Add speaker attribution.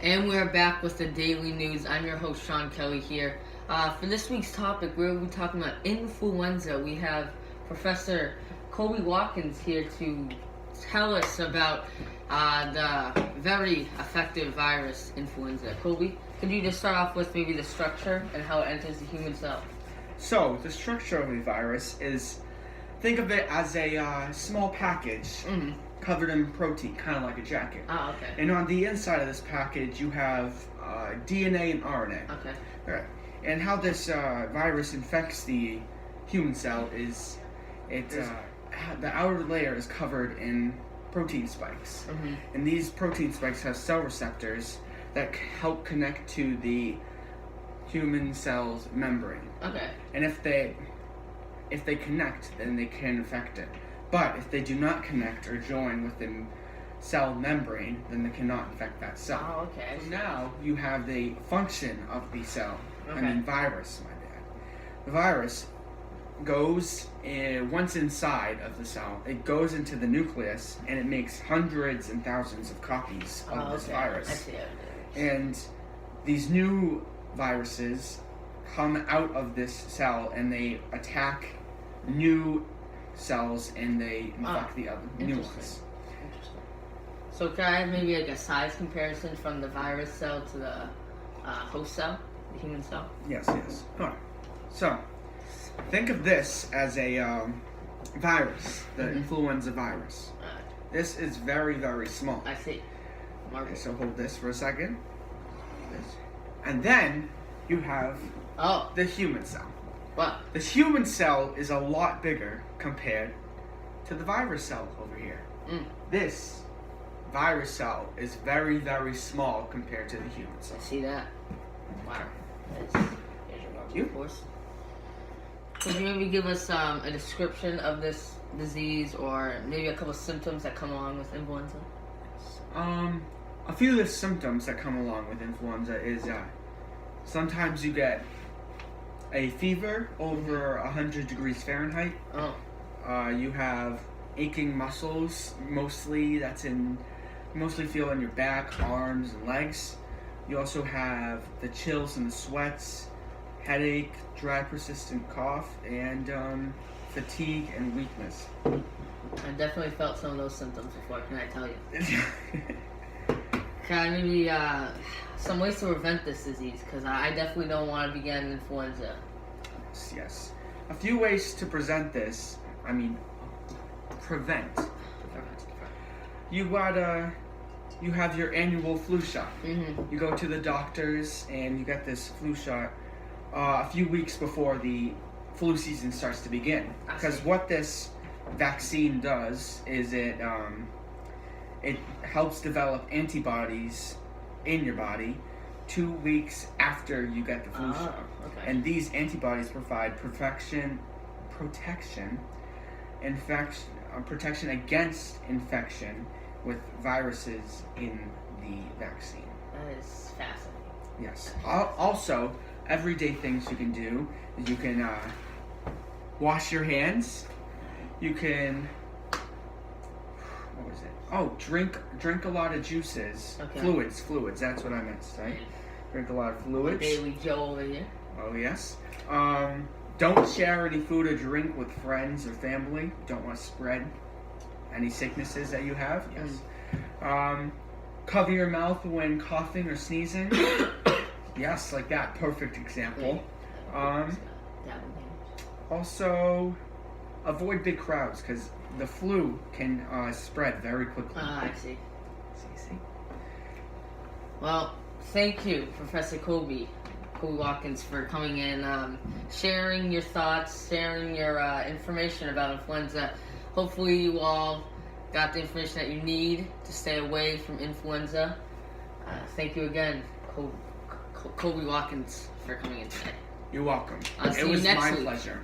Speaker 1: And we're back with the Daily News. I'm your host, Sean Kelly here. For this week's topic, we'll be talking about influenza. We have Professor Colby Watkins here to tell us about the very effective virus, influenza. Colby, could you just start off with maybe the structure and how it enters the human cell?
Speaker 2: So, the structure of a virus is, think of it as a small package covered in protein, kind of like a jacket.
Speaker 1: Oh, okay.
Speaker 2: And on the inside of this package, you have DNA and RNA.
Speaker 1: Okay.
Speaker 2: All right. And how this virus infects the human cell is, the outer layer is covered in protein spikes. And these protein spikes have cell receptors that help connect to the human cell's membrane.
Speaker 1: Okay.
Speaker 2: And if they connect, then they can infect it. But if they do not connect or join with the cell membrane, then they cannot infect that cell.
Speaker 1: Oh, okay.
Speaker 2: So now you have the function of the cell.
Speaker 1: Okay.
Speaker 2: Virus, my bad. The virus goes once inside of the cell. It goes into the nucleus and it makes hundreds and thousands of copies of this virus.
Speaker 1: I see it.
Speaker 2: And these new viruses come out of this cell and they attack new cells and they infect the other new ones.
Speaker 1: Interesting. So can I have maybe like a size comparison from the virus cell to the host cell, the human cell?
Speaker 2: Yes. All right. So think of this as a virus, the influenza virus. This is very, very small.
Speaker 1: I see.
Speaker 2: Okay, so hold this for a second. And then you have the human cell.
Speaker 1: Wow.
Speaker 2: The human cell is a lot bigger compared to the virus cell over here. This virus cell is very, very small compared to the human cell.
Speaker 1: I see that. Wow. Here's your course. Could you maybe give us a description of this disease or maybe a couple symptoms that come along with influenza?
Speaker 2: A few of the symptoms that come along with influenza is sometimes you get a fever over 100 degrees Fahrenheit. You have aching muscles, mostly feel in your back, arms, and legs. You also have the chills and the sweats, headache, dry persistent cough, and fatigue and weakness.
Speaker 1: I definitely felt some of those symptoms before, can I tell you? Can I maybe some ways to prevent this disease? Because I definitely don't want to be getting influenza.
Speaker 2: Yes. A few ways to prevent. You have your annual flu shot. You go to the doctors and you get this flu shot a few weeks before the flu season starts to begin. Because what this vaccine does is it helps develop antibodies in your body 2 weeks after you get the flu shot.
Speaker 1: Okay.
Speaker 2: And these antibodies provide protection against infection with viruses in the vaccine.
Speaker 1: That is fascinating.
Speaker 2: Yes. Also, everyday things you can do is you can wash your hands. You can drink a lot of juices.
Speaker 1: Okay.
Speaker 2: Fluids, that's what I meant to say. Drink a lot of fluids.
Speaker 1: Daily Joe over here.
Speaker 2: Oh, yes. Don't share any food or drink with friends or family. You don't want to spread any sicknesses that you have. Yes. Cover your mouth when coughing or sneezing. Yes, like that. Perfect example. Also, avoid big crowds because the flu can spread very quickly.
Speaker 1: I see.
Speaker 2: See?
Speaker 1: Well, thank you, Professor Colby Watkins, for coming in, sharing your thoughts, sharing your information about influenza. Hopefully you all got the information that you need to stay away from influenza. Thank you again, Colby Watkins, for coming in today.
Speaker 2: You're welcome.
Speaker 1: I'll see you
Speaker 2: It was
Speaker 1: next
Speaker 2: my
Speaker 1: week.
Speaker 2: pleasure.